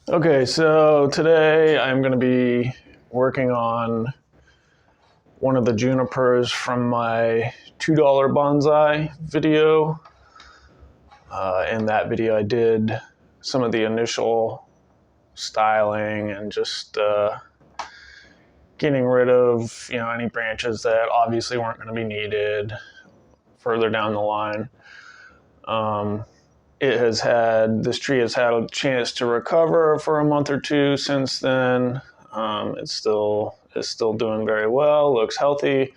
Okay, so today I'm going to be working on one of the junipers from my $2 bonsai video. In that video I did some of the initial styling and just getting rid of any branches that obviously weren't going to be needed further down the line. This tree has had a chance to recover for a month or two since then. It's still doing very well, looks healthy.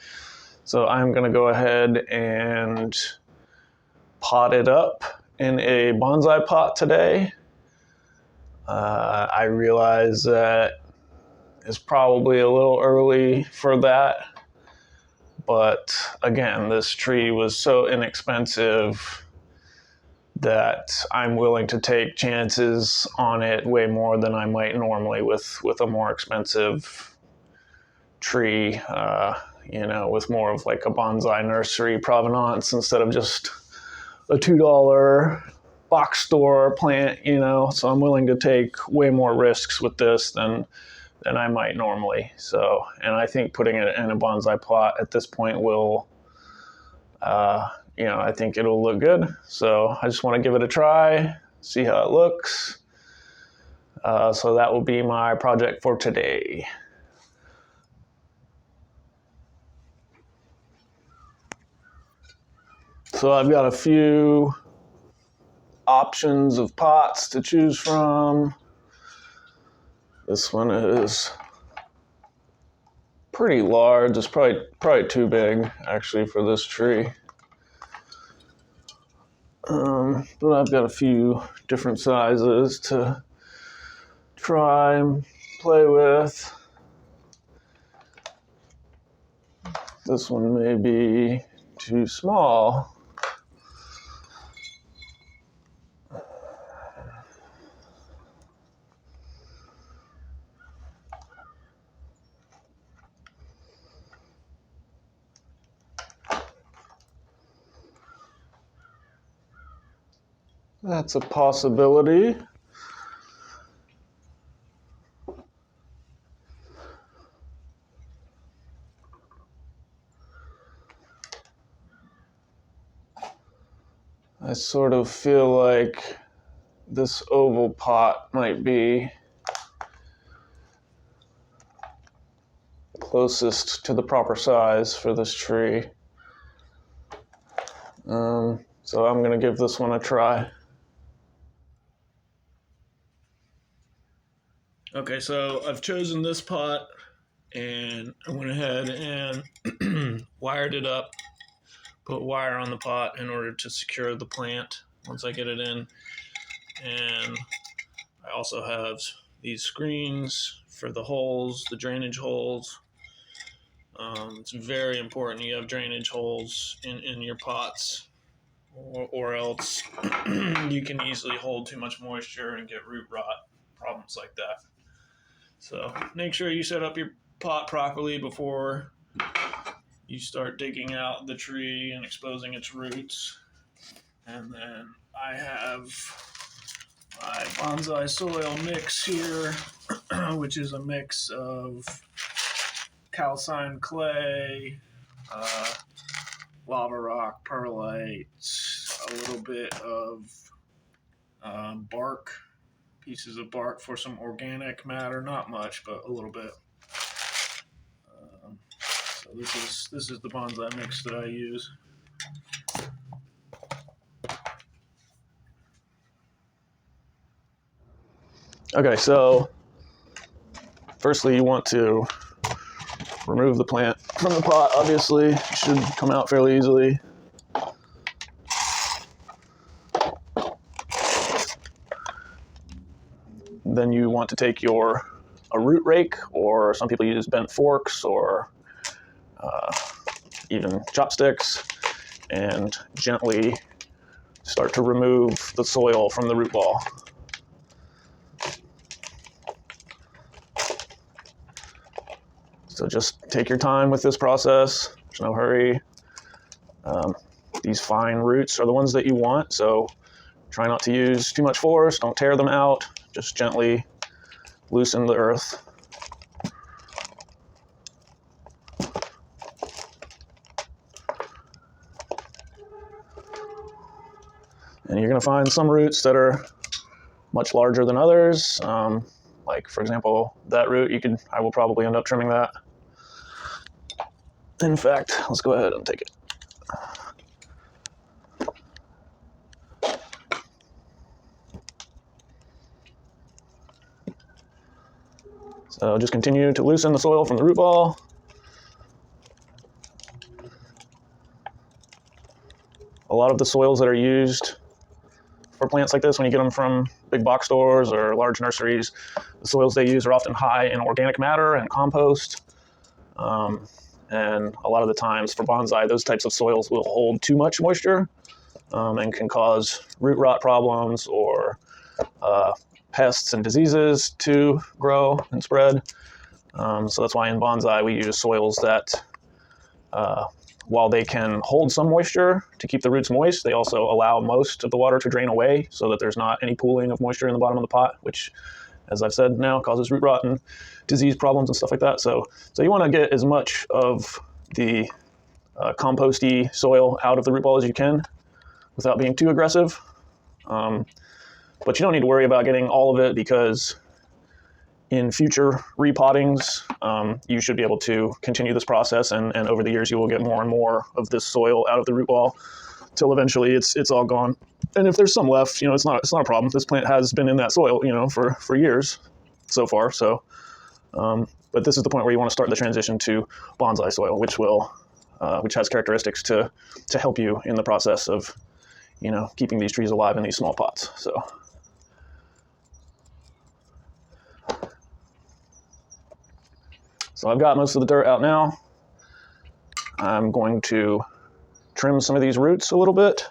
So I'm going to go ahead and pot it up in a bonsai pot today. I realize that it's probably a little early for that, but again, this tree was so inexpensive that I'm willing to take chances on it way more than I might normally with a more expensive tree, with more of like a bonsai nursery provenance instead of just a $2 box store plant, So I'm willing to take way more risks with this than I might normally. So, and I think putting it in a bonsai pot at this point will I think it'll look good. So I just want to give it a try, see how it looks. So that will be my project for today. So I've got a few options of pots to choose from. This one is pretty large. It's probably too big actually for this tree. But I've got a few different sizes to try and play with. This one may be too small. That's a possibility. I sort of feel like this oval pot might be closest to the proper size for this tree. So I'm going to give this one a try. Okay, so I've chosen this pot and I went ahead and wired it up, put wire on the pot in order to secure the plant once I get it in. And I also have these screens for the holes, the drainage holes. It's very important you have drainage holes in your pots, or else you can easily hold too much moisture and get root rot, problems like that. So make sure you set up your pot properly before you start digging out the tree and exposing its roots. And then I have my bonsai soil mix here, which is a mix of calcined clay, lava rock, perlite, a little bit of bark, pieces of bark for some organic matter, not much, but a little bit. So this is the bonsai mix that I use. Okay, so firstly you want to remove the plant from the pot. Obviously, it should come out fairly easily. Then you want to take a root rake, or some people use bent forks, or even chopsticks, and gently start to remove the soil from the root ball. So just take your time with this process. There's no hurry. These fine roots are the ones that you want, so try not to use too much force. Don't tear them out. Just gently loosen the earth. And you're going to find some roots that are much larger than others. Like, for example, that root, I will probably end up trimming that. In fact, let's go ahead and take it. So just continue to loosen the soil from the root ball. A lot of the soils that are used for plants like this, when you get them from big box stores or large nurseries, the soils they use are often high in organic matter and compost. And a lot of the times for bonsai, those types of soils will hold too much moisture and can cause root rot problems or pests and diseases to grow and spread. So that's why in bonsai we use soils that, while they can hold some moisture to keep the roots moist, they also allow most of the water to drain away so that there's not any pooling of moisture in the bottom of the pot, which, as I've said now, causes root rot and disease problems and stuff like that. So you want to get as much of the composty soil out of the root ball as you can without being too aggressive. But you don't need to worry about getting all of it, because in future repottings, you should be able to continue this process, and over the years you will get more and more of this soil out of the root ball till eventually it's all gone. And if there's some left, it's not a problem. This plant has been in that soil, for years so far. So, but this is the point where you want to start the transition to bonsai soil, which has characteristics to help you in the process of, keeping these trees alive in these small pots. So I've got most of the dirt out now. I'm going to trim some of these roots a little bit.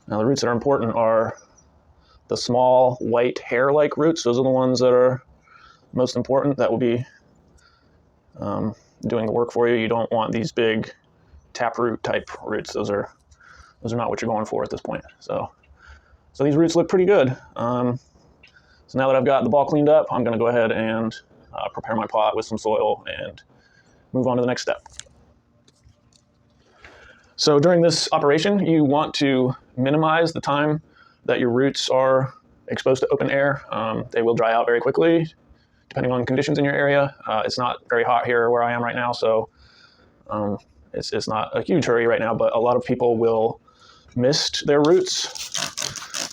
Now the roots that are important are the small white hair-like roots. Those are the ones that are most important. That will be doing the work for you. You don't want these big taproot type roots. Those are not what you're going for at this point. So these roots look pretty good. So now that I've got the ball cleaned up, I'm going to go ahead and prepare my pot with some soil and move on to the next step. So during this operation, you want to minimize the time that your roots are exposed to open air. They will dry out very quickly, depending on conditions in your area. It's not very hot here where I am right now, so it's not a huge hurry right now, but a lot of people will mist their roots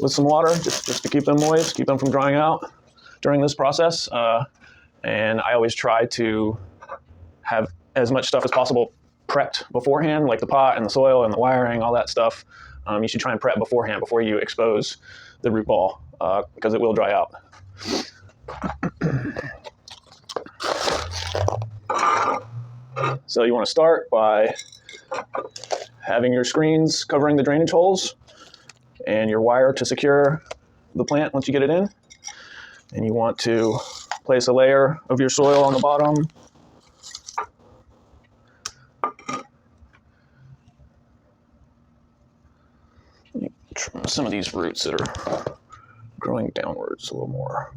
with some water just to keep them moist, keep them from drying out during this process. And I always try to have as much stuff as possible prepped beforehand, like the pot and the soil and the wiring, all that stuff. You should try and prep beforehand before you expose the root ball, because it will dry out. So you want to start by having your screens covering the drainage holes and your wire to secure the plant once you get it in. And you want to place a layer of your soil on the bottom. Trim some of these roots that are growing downwards a little more.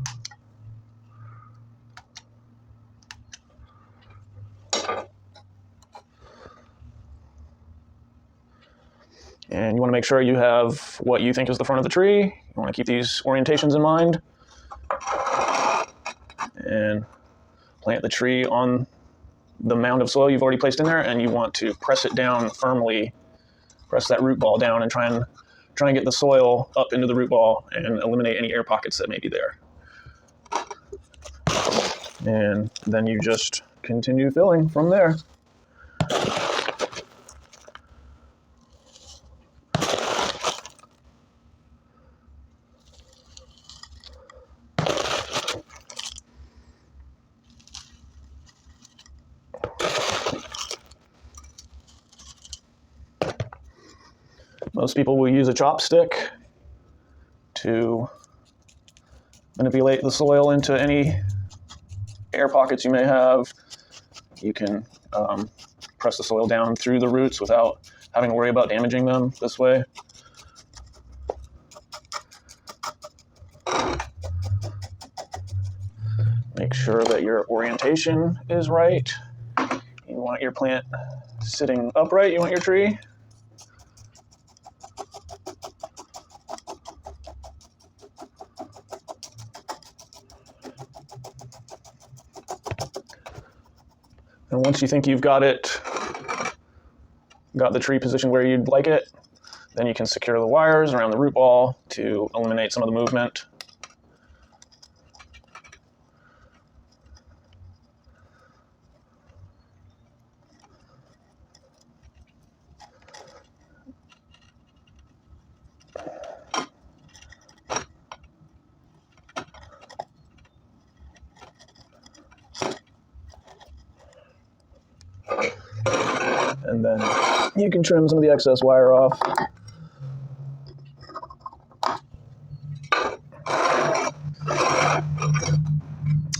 And you want to make sure you have what you think is the front of the tree. You want to keep these orientations in mind. And plant the tree on the mound of soil you've already placed in there, and you want to press it down firmly, press that root ball down, and try and get the soil up into the root ball and eliminate any air pockets that may be there. And then you just continue filling from there. Most people will use a chopstick to manipulate the soil into any air pockets you may have. You can press the soil down through the roots without having to worry about damaging them this way. Make sure that your orientation is right. You want your plant sitting upright, you want your tree. And once you think you've got the tree positioned where you'd like it, then you can secure the wires around the root ball to eliminate some of the movement. And then you can trim some of the excess wire off.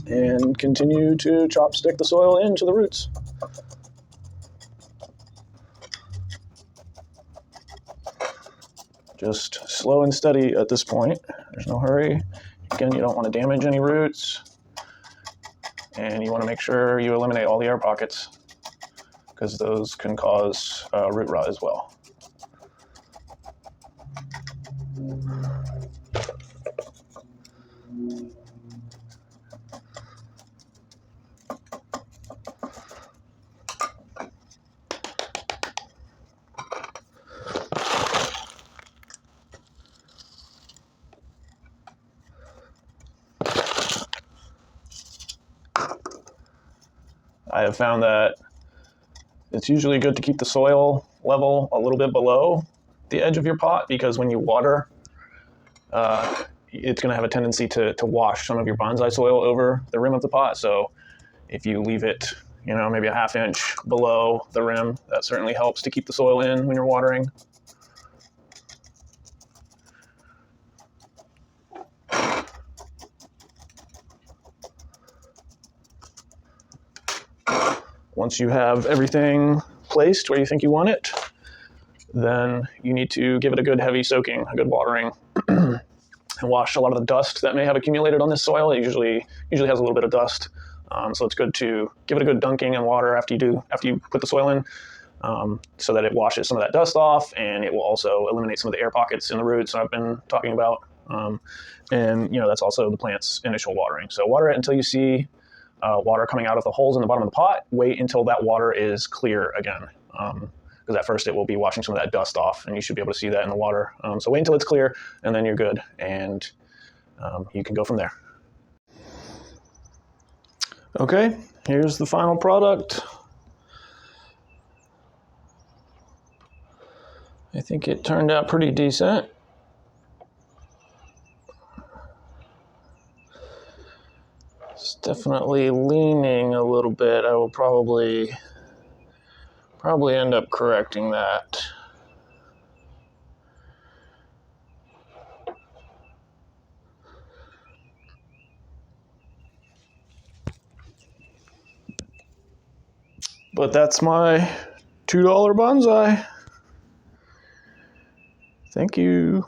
And continue to chopstick the soil into the roots. Just slow and steady at this point. There's no hurry. Again, you don't want to damage any roots. And you want to make sure you eliminate all the air pockets, because those can cause root rot as well. I have found that it's usually good to keep the soil level a little bit below the edge of your pot, because when you water, it's going to have a tendency to wash some of your bonsai soil over the rim of the pot. So if you leave it, maybe a ½ inch below the rim, that certainly helps to keep the soil in when you're watering. Once you have everything placed where you think you want it, then you need to give it a good heavy soaking, a good watering, and wash a lot of the dust that may have accumulated on this soil. It usually has a little bit of dust, so it's good to give it a good dunking in water after you put the soil in, so that it washes some of that dust off, and it will also eliminate some of the air pockets in the roots I've been talking about. And that's also the plant's initial watering. So water it until you see water coming out of the holes in the bottom of the pot. Wait until that water is clear again, because at first it will be washing some of that dust off, and you should be able to see that in the water. So wait until it's clear, and then you're good, and you can go from there. Okay, here's the final product. I think it turned out pretty decent. It's definitely leaning a little bit. I will probably end up correcting that. But that's my $2 bonsai. Thank you.